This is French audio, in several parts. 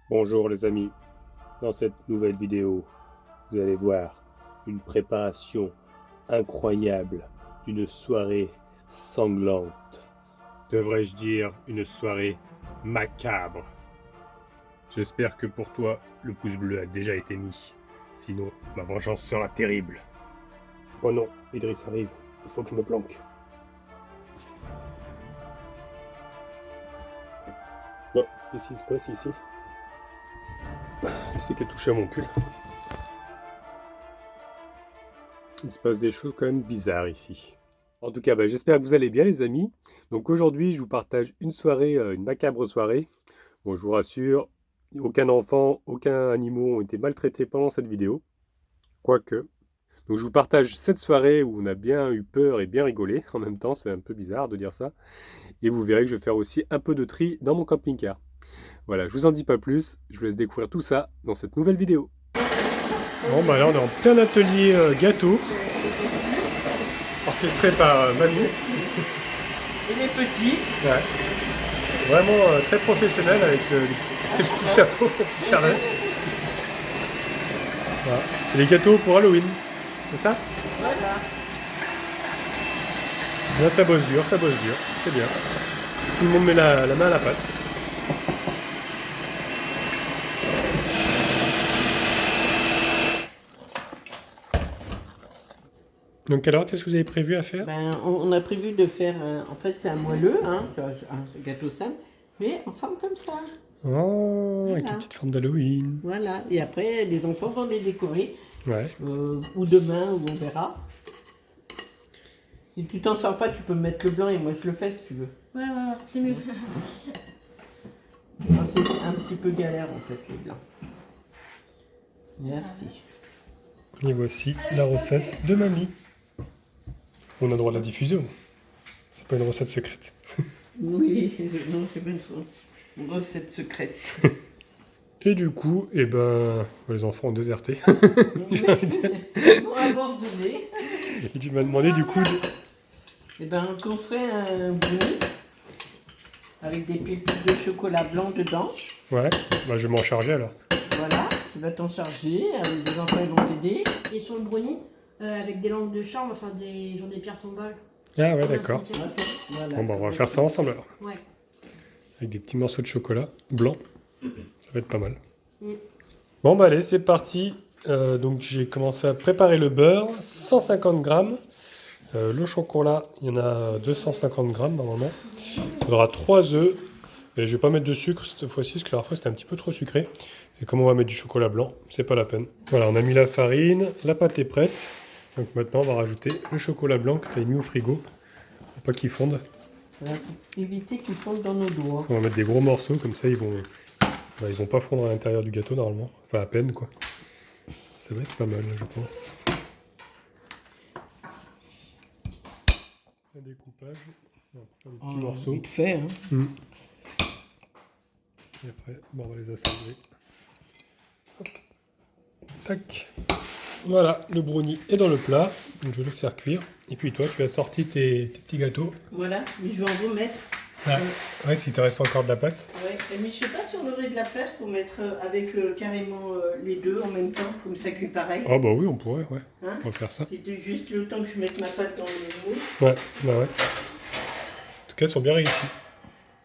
Bonjour les amis, dans cette nouvelle vidéo, vous allez voir une préparation incroyable d'une soirée sanglante. Devrais-je dire une soirée macabre. J'espère que pour toi, le pouce bleu a déjà été mis. Sinon, ma vengeance sera terrible. Oh non, Idriss arrive, il faut que je me planque. Oh, qu'est-ce qui se passe ici? Qui c'est qui a touché à mon pull? Il se passe des choses quand même bizarres ici. En tout cas, j'espère que vous allez bien les amis. Donc aujourd'hui, je vous partage une soirée, une macabre soirée. Bon, je vous rassure, aucun enfant, aucun animal ont été maltraités pendant cette vidéo. Quoique. Donc je vous partage cette soirée où on a bien eu peur et bien rigolé. En même temps, c'est un peu bizarre de dire ça. Et vous verrez que je vais faire aussi un peu de tri dans mon camping-car. Voilà, je vous en dis pas plus. Je vous laisse découvrir tout ça dans cette nouvelle vidéo. Bon, là on est en plein atelier gâteau, orchestré par Manu. Et les petits. Ouais. Vraiment très professionnel avec les petits chapeaux, les petits charrettes. Voilà. C'est les gâteaux pour Halloween, c'est ça? Voilà. Bien, ça bosse dur, c'est bien. Tout le monde met la main à la pâte. Donc alors, qu'est-ce que vous avez prévu à faire? On a prévu de faire, en fait c'est un moelleux, hein, c'est un gâteau simple, mais en forme comme ça. Oh, avec une Voilà. petite forme d'Halloween. Voilà. Et après, les enfants vont les décorer, Ouais. ou demain, ou on verra. Si tu t'en sors pas, tu peux mettre le blanc et moi je le fais si tu veux. Ouais, c'est mieux. Moi, c'est un petit peu galère en fait les blancs. Merci. Et voici la recette de mamie. On a droit à la diffusion. C'est pas une recette secrète. Oui, non, c'est pas une recette secrète. Et du coup, les enfants ont déserté. Ils vont abandonner. Et tu m'as demandé du coup Eh ben, qu'on ferait un brownie avec des pépites de chocolat blanc dedans. Ouais, je vais m'en charger alors. Voilà, tu vas t'en charger, les enfants ils vont t'aider. Et sur le brownie, avec des lampes de charme, enfin genre des pierres tombales. Ah ouais, d'accord. Voilà, Bon, on va faire ça ensemble alors. Ouais. Avec des petits morceaux de chocolat blanc. Ça va être pas mal. Mm. Bon, allez, c'est parti. Donc j'ai commencé à préparer le beurre, 150 grammes. Le chocolat, il y en a 250 grammes normalement. Il faudra 3 œufs. Et je vais pas mettre de sucre cette fois-ci, parce que la dernière fois c'était un petit peu trop sucré. Et comme on va mettre du chocolat blanc, c'est pas la peine. Voilà, on a mis la farine, la pâte est prête. Donc maintenant on va rajouter le chocolat blanc que tu as mis au frigo. Pour pas qu'il fonde. Voilà, pour éviter qu'ils fondent dans nos doigts. On va mettre des gros morceaux, comme ça ils vont pas fondre à l'intérieur du gâteau normalement. Enfin à peine quoi. Ça va être pas mal je pense. Un découpage. On va faire des petits morceaux. Vite fait, hein. Et après, on va les assembler. Hop. Tac. Voilà, le brownie est dans le plat. Donc je vais le faire cuire. Et puis toi, tu as sorti tes petits gâteaux. Voilà, mais je vais en remettre. Ouais, s'il te reste encore de la pâte. Ouais, mais je sais pas si on aurait de la place pour mettre avec carrément les deux en même temps, comme ça cuit pareil. Ah bah oui, on pourrait, ouais. Hein, on va faire ça. c'était juste le temps que je mette ma pâte dans le moule. Ouais, ouais. En tout cas, ils sont bien réussis.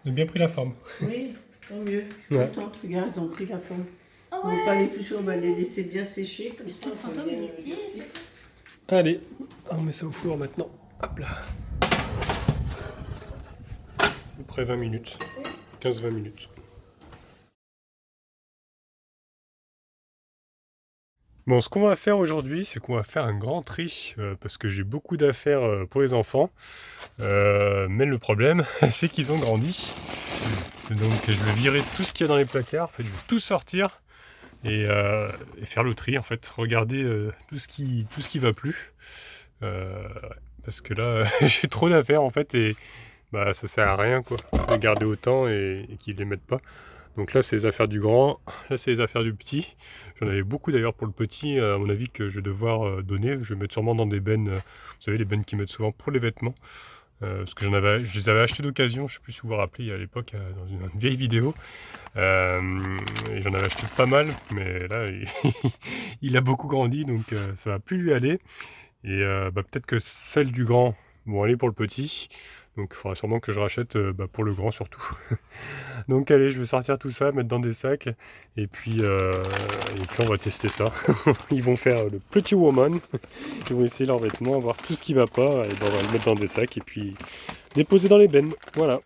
Ils ont bien pris la forme. Oui, tant mieux. Je suis contente. Regarde, ils ont pris la forme. Ah On va pas les toucher, on va les laisser bien sécher. Comme ça, on va bien les laisser. Allez, on met ça au four maintenant. Hop là. À peu près 20 minutes. 15-20 minutes. Bon, ce qu'on va faire aujourd'hui, c'est qu'on va faire un grand tri, parce que j'ai beaucoup d'affaires pour les enfants. Mais le problème, c'est qu'ils ont grandi. Donc je vais virer tout ce qu'il y a dans les placards, en fait, je vais tout sortir et faire le tri, en fait. Regarder tout ce qui va plus. Parce que là, j'ai trop d'affaires, en fait, et ça sert à rien, quoi, de garder autant et qu'ils les mettent pas. Donc là, c'est les affaires du grand, là, c'est les affaires du petit. J'en avais beaucoup d'ailleurs pour le petit, à mon avis, que je vais devoir donner. Je vais mettre sûrement dans des bennes, vous savez, les bennes qu'ils mettent souvent pour les vêtements. parce que je les avais achetés d'occasion, je ne sais plus si vous vous rappelez, à l'époque, dans une vieille vidéo. Et j'en avais acheté pas mal, mais là, il a beaucoup grandi, donc ça va plus lui aller. Et peut-être que celles du grand vont aller pour le petit. Donc il faudra sûrement que je rachète pour le grand surtout. Donc allez, je vais sortir tout ça, mettre dans des sacs. Et puis on va tester ça. Ils vont faire le Pretty Woman. Ils vont essayer leurs vêtements, voir tout ce qui va pas. Et on va le mettre dans des sacs et puis déposer dans les bennes. Voilà.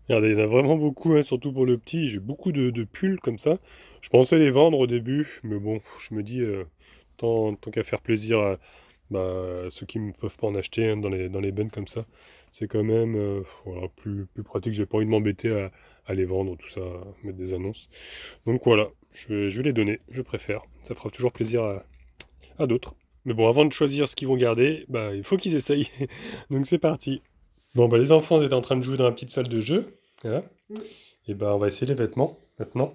Regardez, il y en a vraiment beaucoup, hein, surtout pour le petit. J'ai beaucoup de pulls comme ça. Je pensais les vendre au début, mais bon, je me dis, tant qu'à faire plaisir à ceux qui ne peuvent pas en acheter, hein, dans les bennes comme ça, c'est quand même voilà, plus pratique. J'ai pas envie de m'embêter à les vendre, tout ça, à mettre des annonces. Donc voilà, je vais les donner, je préfère. Ça fera toujours plaisir à d'autres. Mais bon, avant de choisir ce qu'ils vont garder, il faut qu'ils essayent. Donc c'est parti. Bon, les enfants étaient en train de jouer dans la petite salle de jeu. Voilà. Et on va essayer les vêtements maintenant.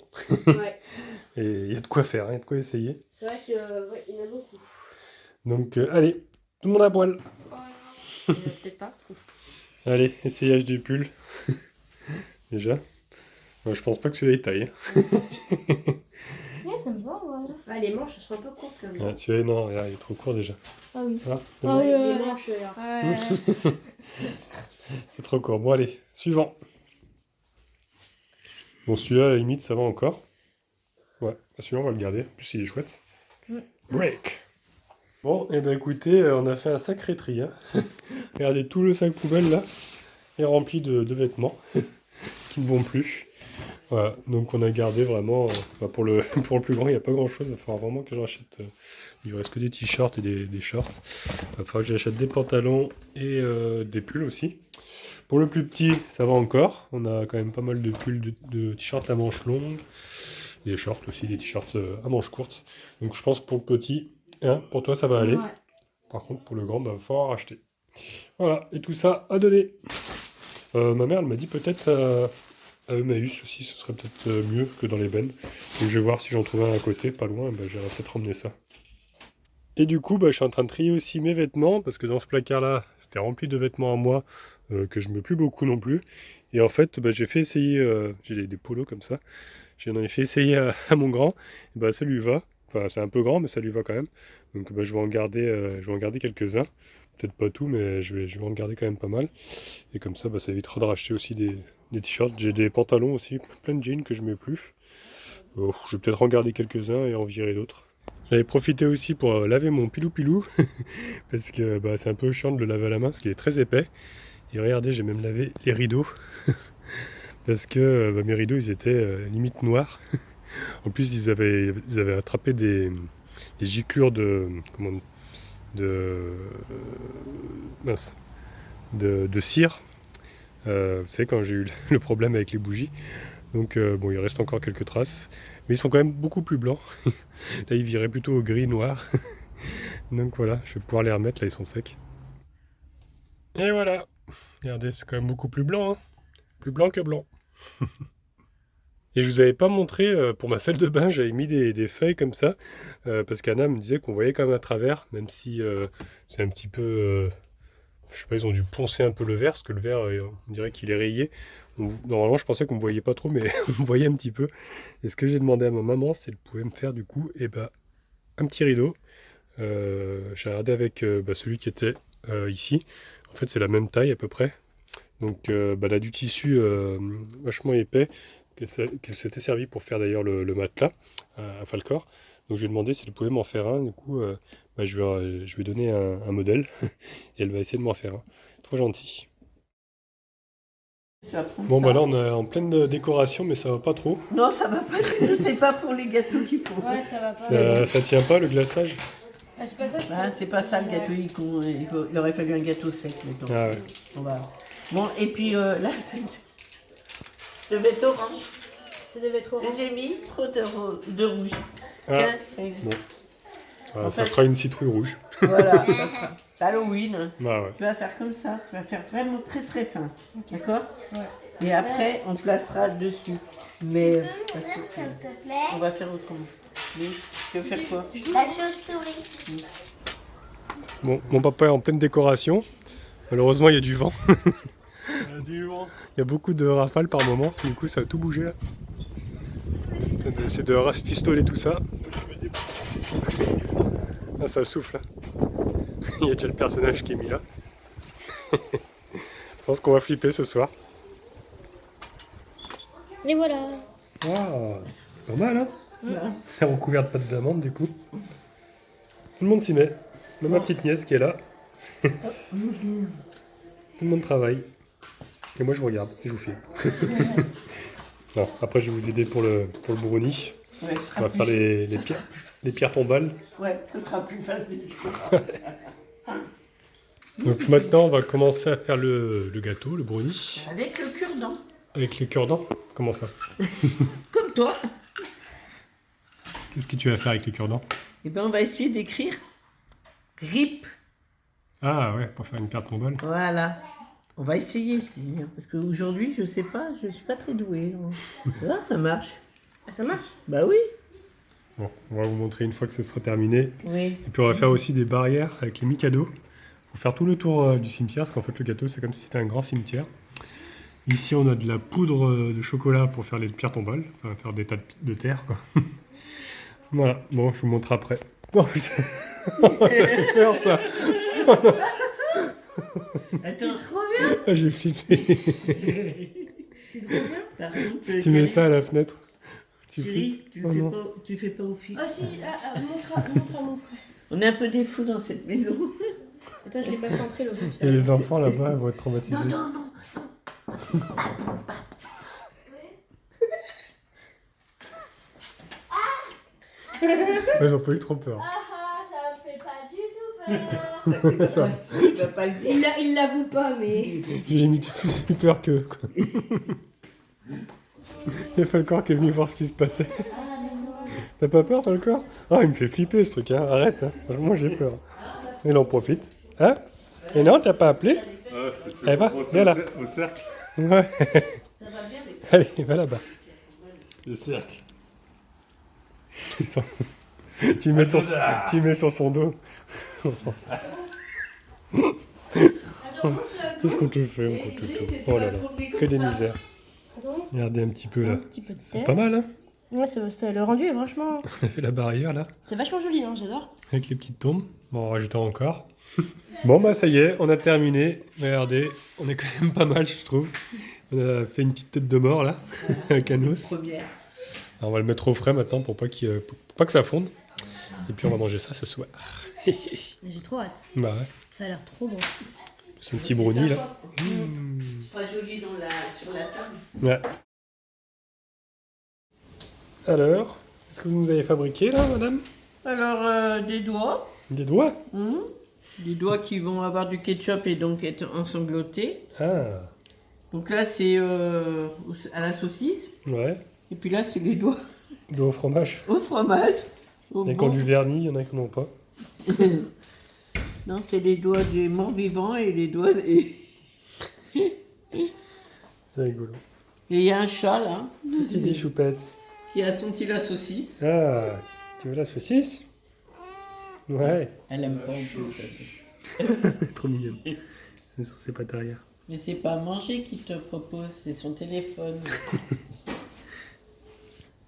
Ouais. Et il y a de quoi faire, il y a de quoi essayer. C'est vrai qu'il y en a beaucoup. Donc allez, tout le monde à poil. Peut-être pas. Allez, essayage des pulls. Déjà. Moi, je pense pas que celui-là il taille. Ouais, ça me va, ouais. Ah, les manches, elles sont un peu courtes quand même. Ouais, celui-là, non, regarde, il est trop court déjà. Ah oui. Ah, c'est Ah bon. oui, Les manches, là. C'est trop court. Bon, allez, suivant. Bon, celui-là, à la limite, ça va encore. Ouais, celui-là, on va le garder. En plus, il est chouette. Break. Bon, et écoutez, on a fait un sacré tri. Hein. Regardez, tout le sac poubelle, là, est rempli de vêtements qui ne vont plus. Voilà, donc on a gardé vraiment, pour le plus grand, il n'y a pas grand-chose. Il va falloir vraiment que je rachète. Il ne reste que des t-shirts et des shorts. Il va falloir que j'achète des pantalons et des pulls aussi. Pour le plus petit, ça va encore. On a quand même pas mal de pulls, de t-shirts à manches longues. Des shorts aussi, des t-shirts à manches courtes. Donc je pense pour le petit, hein, pour toi ça va aller. Ouais. Par contre pour le grand, il va falloir racheter. Voilà, et tout ça à donner. Ma mère elle m'a dit peut-être à Emmaüs aussi, ce serait peut-être mieux que dans les bennes. Donc je vais voir si j'en trouve un à côté, pas loin, et j'irai peut-être ramener ça. Et du coup, je suis en train de trier aussi mes vêtements, parce que dans ce placard-là, c'était rempli de vêtements à moi, que je ne mets plus beaucoup non plus. Et en fait, j'ai fait essayer, j'ai des polos comme ça, j'en ai fait essayer à mon grand, et ça lui va. Enfin, c'est un peu grand, mais ça lui va quand même. Donc je vais en garder quelques-uns. Peut-être pas tout, mais je vais en garder quand même pas mal. Et comme ça, ça évitera de racheter aussi des t-shirts. J'ai des pantalons aussi, plein de jeans que je mets plus. Je vais peut-être en garder quelques-uns et en virer d'autres. J'avais profité aussi pour laver mon pilou-pilou, parce que c'est un peu chiant de le laver à la main, parce qu'il est très épais. Et regardez, j'ai même lavé les rideaux, parce que mes rideaux, ils étaient limite noirs. En plus, ils avaient attrapé des giclures de cire. Vous savez, quand j'ai eu le problème avec les bougies. Donc il reste encore quelques traces. Mais ils sont quand même beaucoup plus blancs. Là, ils viraient plutôt au gris-noir. Donc voilà, je vais pouvoir les remettre. Là, ils sont secs. Et voilà. Regardez, c'est quand même beaucoup plus blanc. Hein. Plus blanc que blanc. Et je vous avais pas montré, pour ma salle de bain, j'avais mis des feuilles comme ça. Parce qu'Anna me disait qu'on voyait quand même à travers. Même si c'est un petit peu... je sais pas, ils ont dû poncer un peu le verre. Parce que le verre, on dirait qu'il est rayé. Normalement, je pensais qu'on me voyait pas trop, mais on me voyait un petit peu. Et ce que j'ai demandé à ma maman, c'est qu'elle pouvait me faire du coup un petit rideau. J'ai regardé avec celui qui était ici. En fait, c'est la même taille à peu près. Donc, elle a du tissu vachement épais qu'elle s'était servi pour faire d'ailleurs le matelas à Falcor. Donc, je lui ai demandé si elle pouvait m'en faire un. Du coup, je vais lui donner un modèle et elle va essayer de m'en faire un. Trop gentil. Bon, là, on est en pleine décoration, mais ça va pas trop. Non, ça va pas du tout, c'est pas pour les gâteaux qu'il faut. Ouais, ça va pas. Ça tient pas le glaçage. Ah, c'est pas ça, C'est pas ça le gâteau, il aurait fallu un gâteau sec. Mettons. Ah ouais. Bon, et puis là, devait être orange. Ça devait être orange. J'ai mis trop de rouge. Ah. Tiens, et- Bon. Ça fera une citrouille rouge. Voilà, ça sera. C'est Halloween. Ouais. Tu vas faire comme ça, tu vas faire vraiment très très fin. D'accord? Ouais. Et après, on placera dessus. Mais parce que S'il te on plaît. va faire autrement. Oui. Tu veux faire quoi? La chauve-souris. Bon, mon papa est en pleine décoration. Malheureusement, il y a du vent. Il y a beaucoup de rafales par moment, du coup ça a tout bougé là. C'est de rafistoler tout ça. Ah, ça souffle là. Il y a déjà le personnage qui est mis là. Je pense qu'on va flipper ce soir. Et voilà. Waouh, c'est pas mal hein. Ouais. C'est recouvert de pâte d'amande du coup. Tout le monde s'y met. Même ma petite nièce qui est là. Tout le monde travaille. Et moi je vous regarde et je vous filme. Bon, après je vais vous aider pour le brownie. Ouais, On va faire les pierres tombales. Ouais, ce sera plus facile. Donc maintenant on va commencer à faire le gâteau, le brownie. Avec le cure-dent. Avec le cure-dent. Comment ça? Comme toi. Qu'est-ce que tu vas faire avec le cure-dent? Eh ben, on va essayer d'écrire RIP. Ah ouais, pour faire une pierre tombale. Voilà. On va essayer, je dis, hein, parce qu'aujourd'hui, je sais pas, je suis pas très douée. Là, ça marche. Ah, ça marche. Bah oui. Bon, on va vous montrer une fois que ce sera terminé. Oui. Et puis on va faire aussi des barrières avec les Mikado. Pour faire tout le tour du cimetière, parce qu'en fait le gâteau c'est comme si c'était un grand cimetière. Ici on a de la poudre de chocolat pour faire les pierres tombales, enfin faire des tas de terre quoi. Voilà, bon je vous montre après. Oh putain, ça fait peur ça. Attends. Trop bien. Ah, j'ai flippé. C'est trop bien. Par contre, Tu mets ça à la fenêtre. Tu Thierry, flippes. Oh non. tu fais pas au fil. Ah si, montre à mon frère. On est un peu des fous dans cette maison. Attends, je l'ai pas centré le Et les enfants là-bas ils vont être traumatisés. Non. Ils ont pas eu trop peur. Ah, ça me fait pas du tout peur. Ça, Il va pas le dire. Il l'avoue pas, mais. j'ai limite plus peur qu'eux. Quoi. Il y a Falcor qui est venu voir ce qui se passait. T'as pas peur, Falcor? Ah, il me fait flipper ce truc, hein. Arrête, hein. Moi j'ai peur. Il en profite. Hein? Et non, t'as pas appelé? Allez, va, viens là. Au cercle. Ouais. Allez, va là-bas. Le cercle. Tu mets sur son dos. Qu'est-ce qu'on te fait, mon toutou? Oh là là, que des misères. Attends, Regardez un petit peu là. un petit peu de C'est terre. pas mal, hein? Ouais, le rendu est vachement. On a fait la barrière là, C'est vachement joli, hein, j'adore. avec les petites tombes. Bon, en rajoutant encore. Bon, bah ça y est, on a terminé. Regardez, on est quand même pas mal, je trouve. On a fait une petite tête de mort là, avec un os. Première. Alors, on va le mettre au frais maintenant pour pas que ça fonde. Et puis on va manger ça ce soir. J'ai trop hâte. Bah ouais, Ça a l'air trop bon. c'est un petit brownie là. C'est pas joli sur la table. Ouais. Alors, qu'est-ce que vous nous avez fabriqué là, madame? Alors, des doigts. Des doigts? Des doigts qui vont avoir du ketchup et donc être ensanglotés. Ah, Donc là, c'est à la saucisse. ouais. Et puis là, c'est les doigts Doigts au fromage. au fromage. Au Il y en a qui ont bon. du vernis, il y en a qui n'en ont pas. Non, c'est les doigts des morts vivants et les doigts des... C'est rigolo. Et il y a un chat là, Qu'est-ce que tu dis, choupette? qui a senti la saucisse. Ah, tu veux la saucisse? Ouais. Elle aime pas en plus la saucisse. Trop mignonne. C'est sur ses pattes arrière. Mais c'est pas à manger qu'il te propose, c'est son téléphone.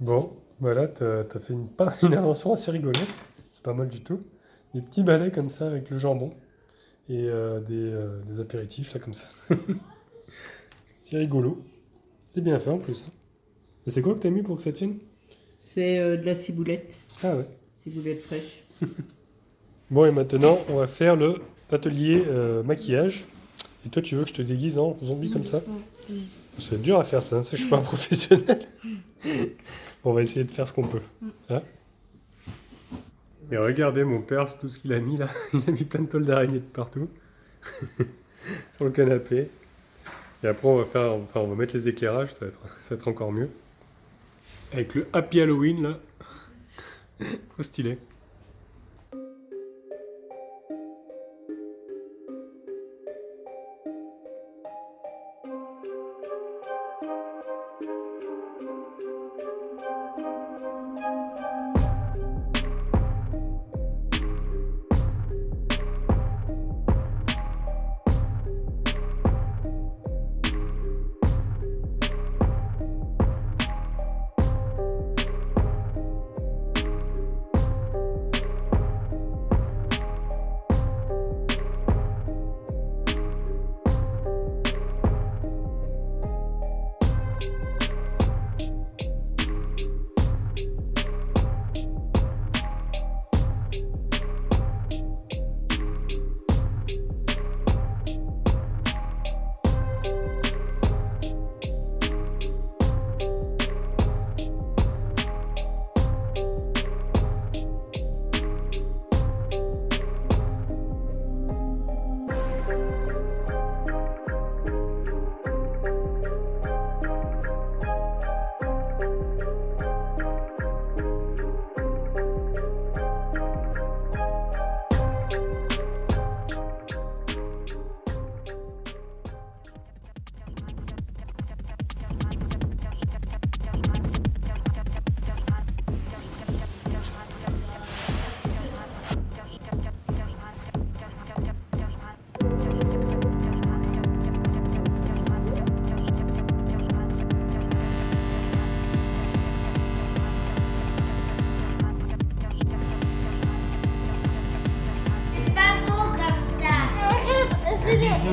Bon, voilà, t'as fait une invention assez rigolote. C'est pas mal du tout. Des petits balais comme ça avec le jambon. Et des apéritifs là comme ça. C'est rigolo. C'est bien fait en plus. Hein. Et c'est quoi que t'as mis pour que ça tienne? C'est de la ciboulette, Ah ouais. ciboulette fraîche. Bon et maintenant on va faire l'atelier maquillage. Et toi tu veux que je te déguise en zombie comme ça? C'est dur à faire ça, hein, je suis pas un professionnel. On va essayer de faire ce qu'on peut. Hein? Et regardez mon père, tout ce qu'il a mis là. Il a mis plein de tôles d'araignée de partout. Sur le canapé. Et après on va mettre les éclairages, ça va être encore mieux. Avec le Happy Halloween là. Trop stylé.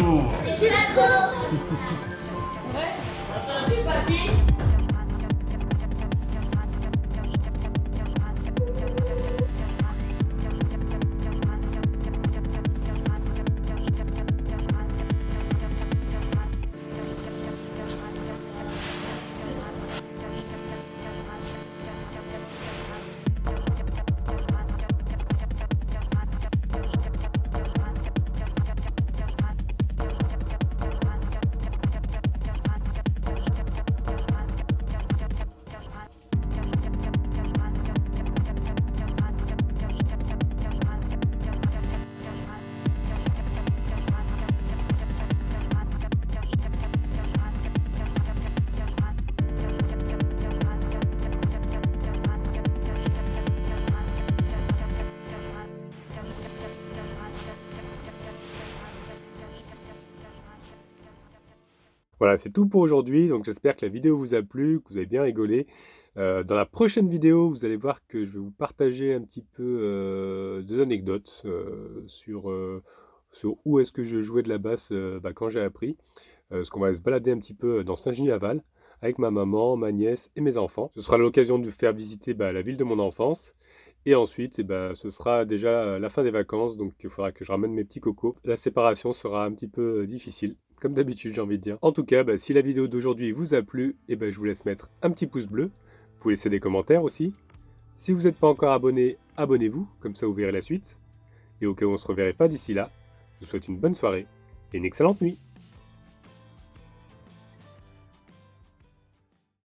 Chaud. Je la go. Ouais. Entendu, papy? Voilà, c'est tout pour aujourd'hui. Donc j'espère que la vidéo vous a plu, que vous avez bien rigolé. Dans la prochaine vidéo, vous allez voir que je vais vous partager un petit peu des anecdotes sur où est-ce que je jouais de la basse quand j'ai appris. Parce qu'on va aller se balader un petit peu dans Saint-Genis-Laval avec ma maman, ma nièce et mes enfants. Ce sera l'occasion de vous faire visiter la ville de mon enfance. Et ensuite, ce sera déjà la fin des vacances, donc il faudra que je ramène mes petits cocos. La séparation sera un petit peu difficile, comme d'habitude j'ai envie de dire. En tout cas, si la vidéo d'aujourd'hui vous a plu, je vous laisse mettre un petit pouce bleu. Vous pouvez laisser des commentaires aussi. Si vous n'êtes pas encore abonné, abonnez-vous, comme ça vous verrez la suite. Et au cas où on ne se reverrait pas d'ici là, je vous souhaite une bonne soirée et une excellente nuit.